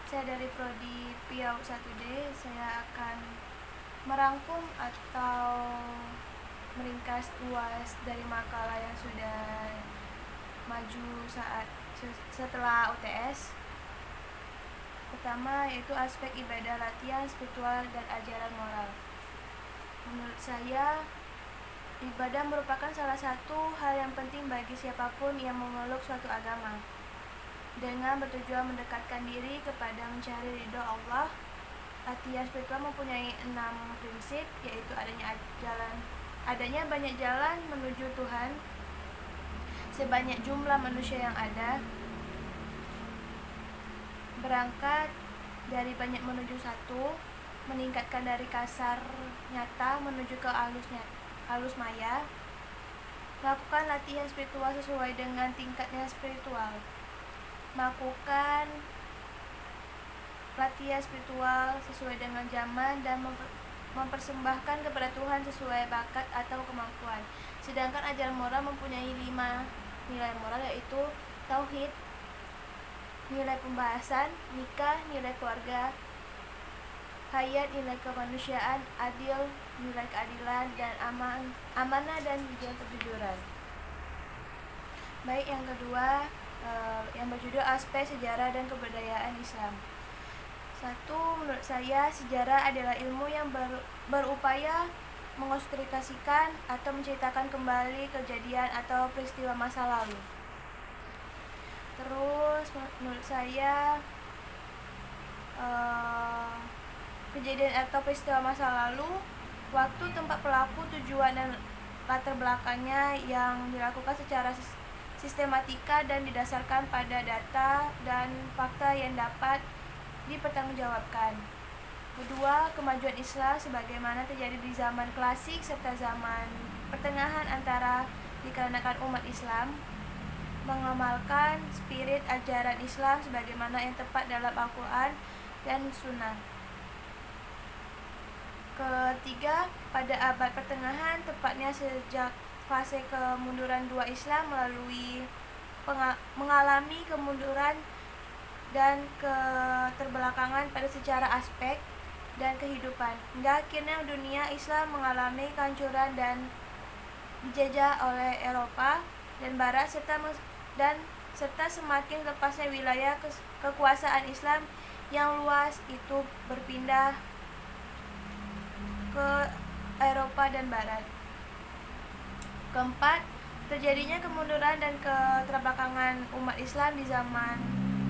Saya dari Prodi PIAU 1D. Saya akan merangkum atau meringkas UAS dari makalah yang sudah maju setelah UTS. Pertama yaitu aspek ibadah, latihan spiritual, dan ajaran moral. Menurut saya, ibadah merupakan salah satu hal yang penting bagi siapapun yang memeluk suatu agama, dengan bertujuan mendekatkan diri kepada mencari ridho Allah. Latihan spiritual mempunyai 6 prinsip, yaitu adanya banyak jalan menuju Tuhan, sebanyak jumlah manusia yang ada, berangkat dari banyak menuju satu, meningkatkan dari kasar nyata menuju ke halus maya, melakukan latihan spiritual sesuai dengan tingkatnya spiritual, melakukan latihan spiritual sesuai dengan zaman dan mempersembahkan kepada Tuhan sesuai bakat atau kemampuan. Sedangkan ajaran moral mempunyai 5 nilai moral, yaitu tauhid, nilai pembahasan, nikah, nilai keluarga, hayat, nilai kemanusiaan, adil, nilai keadilan, dan amanah dan kejujuran. Baik, yang kedua yang berjudul aspek sejarah dan kebudayaan Islam. 1. Menurut saya, sejarah adalah ilmu yang berupaya menghistorikasikan atau menceritakan kembali kejadian atau peristiwa masa lalu. Terus menurut saya, kejadian atau peristiwa masa lalu, waktu, tempat pelaku, tujuan, dan latar belakangnya yang dilakukan secara sistematika dan didasarkan pada data dan fakta yang dapat dipertanggungjawabkan. Kedua, kemajuan Islam sebagaimana terjadi di zaman klasik serta zaman pertengahan antara dikarenakan umat Islam mengamalkan spirit ajaran Islam sebagaimana yang tepat dalam Al-Quran dan Sunnah. Ketiga, pada abad pertengahan, tepatnya sejak fase kemunduran dua Islam mengalami kemunduran dan keterbelakangan pada secara aspek dan kehidupan, hingga akhirnya dunia Islam mengalami kehancuran dan dijajah oleh Eropa dan Barat serta semakin lepasnya wilayah kekuasaan Islam yang luas itu berpindah ke Eropa dan Barat. Keempat, terjadinya kemunduran dan keterbelakangan umat Islam di zaman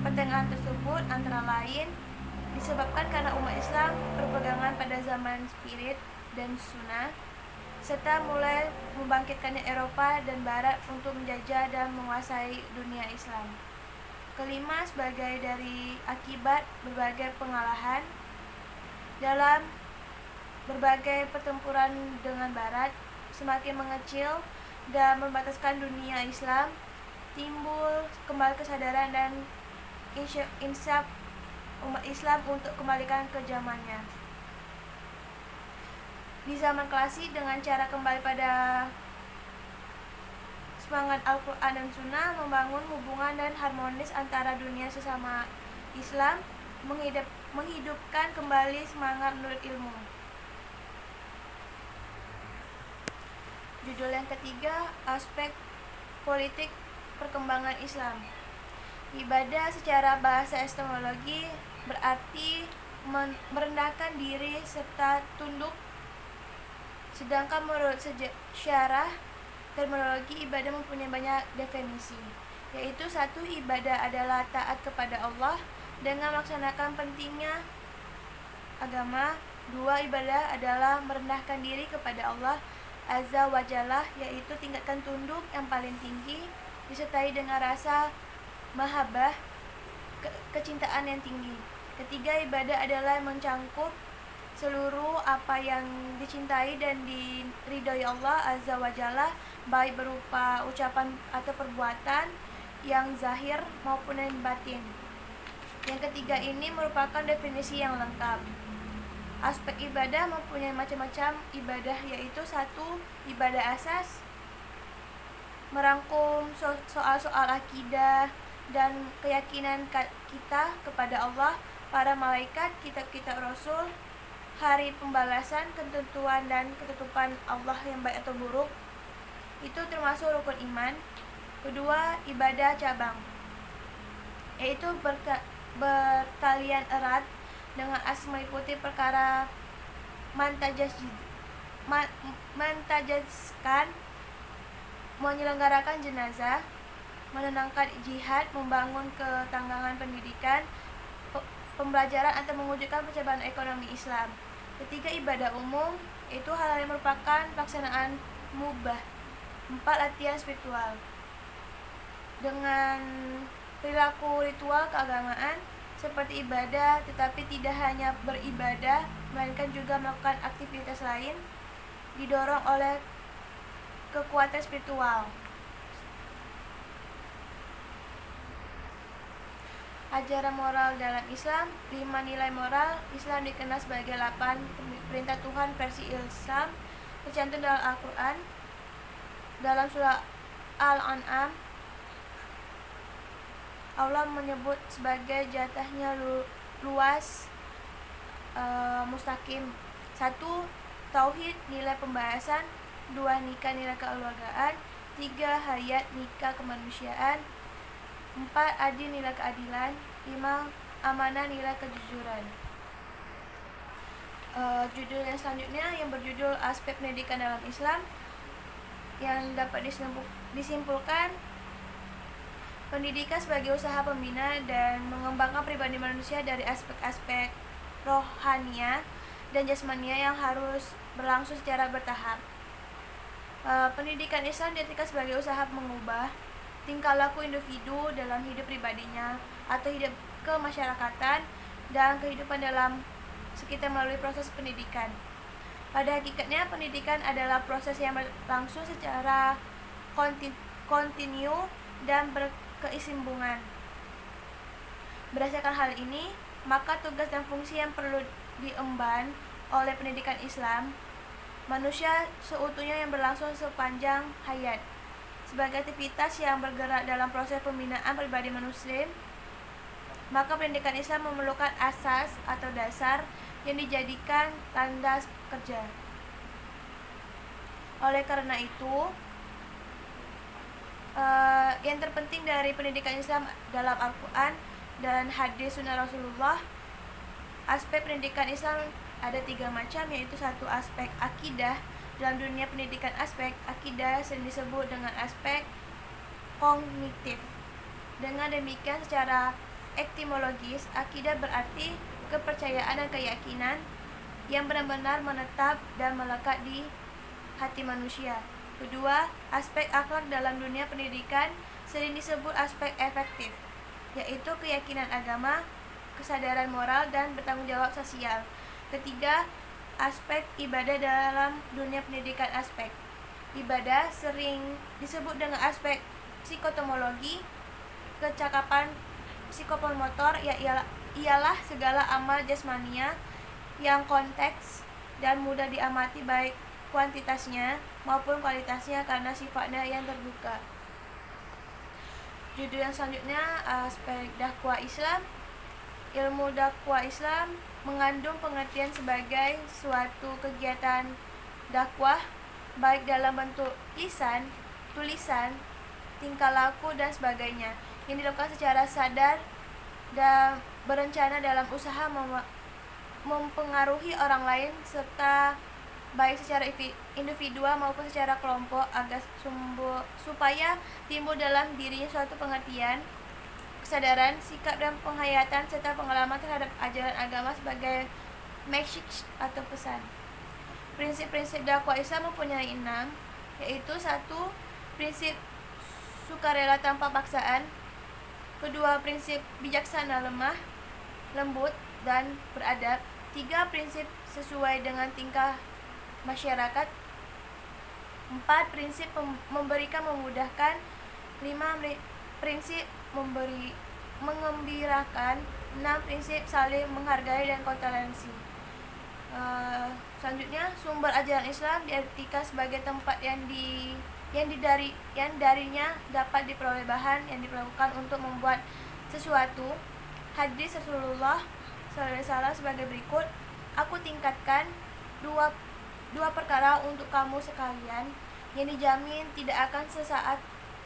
pertengahan tersebut antara lain disebabkan karena umat Islam berpegangan pada zaman spirit dan sunnah, serta mulai membangkitkannya Eropa dan Barat untuk menjajah dan menguasai dunia Islam. Kelima, sebagai dari akibat berbagai pengalahan dalam berbagai pertempuran dengan Barat semakin mengecil dan membataskan dunia Islam, timbul kembali kesadaran dan insaf umat Islam untuk kembalikan ke zamannya. Di zaman klasik, dengan cara kembali pada semangat Al-Quran dan Sunnah, membangun hubungan dan harmonis antara dunia sesama Islam, menghidupkan kembali semangat menurut ilmu. Judul yang ketiga, aspek politik perkembangan Islam. Ibadah secara bahasa etimologi berarti merendahkan diri serta tunduk. Sedangkan menurut syarah terminologi, ibadah mempunyai banyak definisi, yaitu 1. Ibadah adalah taat kepada Allah dengan melaksanakan pentingnya agama. 2. Ibadah adalah merendahkan diri kepada Allah Azza wa Jalla, yaitu tingkatkan tunduk yang paling tinggi disertai dengan rasa mahabbah, kecintaan yang tinggi. 3. Ibadah adalah mencangkup seluruh apa yang dicintai dan diridhoi Allah Azza wa Jalla, baik berupa ucapan atau perbuatan yang zahir maupun yang batin. Yang ketiga ini merupakan definisi yang lengkap. Aspek ibadah mempunyai macam-macam ibadah, yaitu 1. Ibadah asas, merangkum soal-soal akidah dan keyakinan kita kepada Allah para malaikat, kitab-kitab rasul, hari pembalasan, ketentuan dan ketutupan Allah yang baik atau buruk. Itu termasuk rukun iman. Kedua, ibadah cabang, yaitu bertalian erat dengan meliputi perkara mentajaskan, menyelenggarakan jenazah, menenangkan jihad, membangun ketanggangan pendidikan, pembelajaran atau mewujudkan percobaan ekonomi Islam. Ketiga, ibadah umum, itu hal yang merupakan pelaksanaan mubah. 4, latihan spiritual dengan perilaku ritual keagamaan seperti ibadah, tetapi tidak hanya beribadah, melainkan juga melakukan aktivitas lain didorong oleh kekuatan spiritual. Ajaran moral dalam Islam. 5 nilai moral Islam dikenal sebagai 8 perintah Tuhan versi Islam, tercantum dalam Al-Quran. Dalam surah Al-An'am, Allah menyebut sebagai jatahnya luas, mustaqim. 1. Tauhid, nilai pembahasan. 2. Nikah, nilai kekeluargaan. 3. Hayat, nikah kemanusiaan. 4. Adil, nilai keadilan. 5. Amanah, nilai kejujuran. Judul yang selanjutnya yang berjudul aspek pendidikan dalam Islam, yang dapat disimpulkan pendidikan sebagai usaha pembina dan mengembangkan pribadi manusia dari aspek-aspek rohania dan jasmania yang harus berlangsung secara bertahap. Pendidikan Islam diartikan sebagai usaha mengubah tingkah laku individu dalam hidup pribadinya atau hidup kemasyarakatan dan kehidupan dalam sekitar melalui proses pendidikan. Pada hakikatnya, pendidikan adalah proses yang berlangsung secara kontinu dan berkesinambungan. Berdasarkan hal ini, maka tugas dan fungsi yang perlu diemban oleh pendidikan Islam, manusia seutuhnya yang berlangsung sepanjang hayat, sebagai aktivitas yang bergerak dalam proses pembinaan pribadi muslim, maka pendidikan Islam memerlukan asas atau dasar yang dijadikan landas kerja. Oleh karena itu, yang terpenting dari pendidikan Islam dalam Al-Quran dan hadis sunnah Rasulullah, aspek pendidikan Islam ada 3 macam, yaitu 1. Aspek akidah. Dalam dunia pendidikan, aspek akidah sering disebut dengan aspek kognitif. Dengan demikian, secara etimologis, akidah berarti kepercayaan dan keyakinan yang benar-benar menetap dan melekat di hati manusia. Kedua, aspek akhlak. Dalam dunia pendidikan sering disebut aspek efektif, yaitu keyakinan agama, kesadaran moral, dan bertanggung jawab sosial. Ketiga, aspek ibadah. Dalam dunia pendidikan, aspek ibadah sering disebut dengan aspek psikotomologi, kecakapan psikomotor, ialah segala amal jasmania yang konteks dan mudah diamati baik kuantitasnya maupun kualitasnya karena sifatnya yang terbuka. Judul yang selanjutnya, aspek dakwah Islam. Ilmu dakwah Islam mengandung pengertian sebagai suatu kegiatan dakwah baik dalam bentuk lisan, tulisan, tingkah laku dan sebagainya yang dilakukan secara sadar dan berencana dalam usaha mempengaruhi orang lain serta baik secara individual maupun secara kelompok agar supaya timbul dalam dirinya suatu pengertian, kesadaran, sikap dan penghayatan serta pengalaman terhadap ajaran agama sebagai message atau pesan. Prinsip-prinsip dakwah Islam mempunyai 6, yaitu 1. Prinsip sukarela tanpa paksaan. Kedua, prinsip bijaksana lemah, lembut dan beradab. 3. Prinsip sesuai dengan tingkah masyarakat. 4. Prinsip memberikan memudahkan. 5. Prinsip mengembirakan. 6. Prinsip saling menghargai dan toleransi. Selanjutnya, sumber ajaran Islam diartikan sebagai tempat yang darinya dapat diperoleh bahan yang diperlukan untuk membuat sesuatu. Hadis Rasulullah SAW sebagai berikut. Aku tingkatkan dua perkara untuk kamu sekalian yang dijamin tidak akan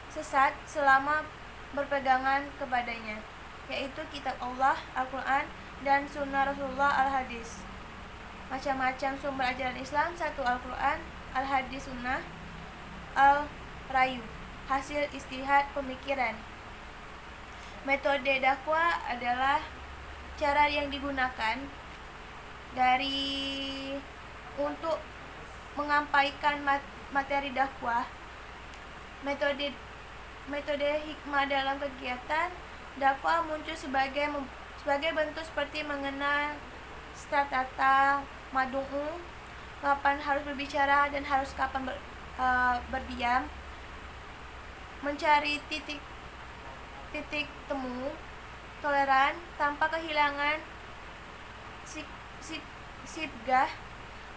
sesat selama berpegangan kepadanya, yaitu kitab Allah, Al-Quran, dan sunnah Rasulullah Al-Hadis. Macam-macam sumber ajaran Islam: 1. Al-Quran, Al-Hadis, Sunnah, Al-Rayu, hasil istihad pemikiran. Metode dakwah adalah cara yang digunakan untuk menyampaikan materi dakwah. Metode hikmah dalam kegiatan dakwah muncul sebagai bentuk seperti mengenal stratata mad'u, kapan harus berbicara dan harus kapan berdiam, mencari titik temu, toleran tanpa kehilangan sibgah,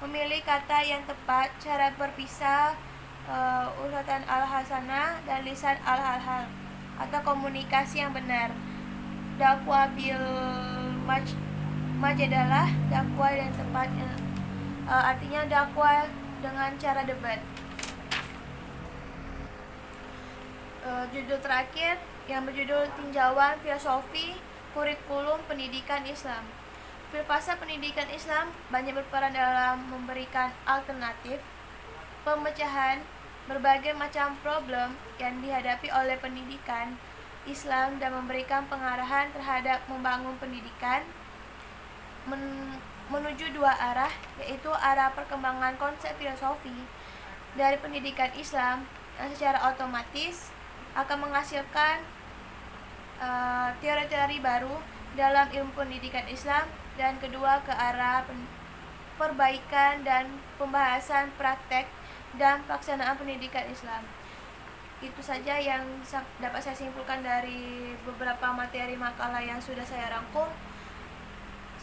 memilih kata yang tepat, cara berpisah, uratan al-hasanah, dan lisan al-halal atau komunikasi yang benar. Dakwah bil majadalah, dakwah yang tepat, artinya dakwah dengan cara debat. Judul terakhir yang berjudul Tinjauan Filosofi Kurikulum Pendidikan Islam. Filsafat pendidikan Islam banyak berperan dalam memberikan alternatif pemecahan berbagai macam problem yang dihadapi oleh pendidikan Islam dan memberikan pengarahan terhadap membangun pendidikan menuju dua arah, yaitu arah perkembangan konsep filosofi dari pendidikan Islam yang secara otomatis akan menghasilkan teori-teori baru dalam ilmu pendidikan Islam, dan kedua ke arah perbaikan dan pembahasan praktek dan pelaksanaan pendidikan Islam. Itu saja yang dapat saya simpulkan dari beberapa materi makalah yang sudah saya rangkum.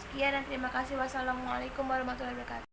Sekian dan terima kasih. Wassalamualaikum warahmatullahi wabarakatuh.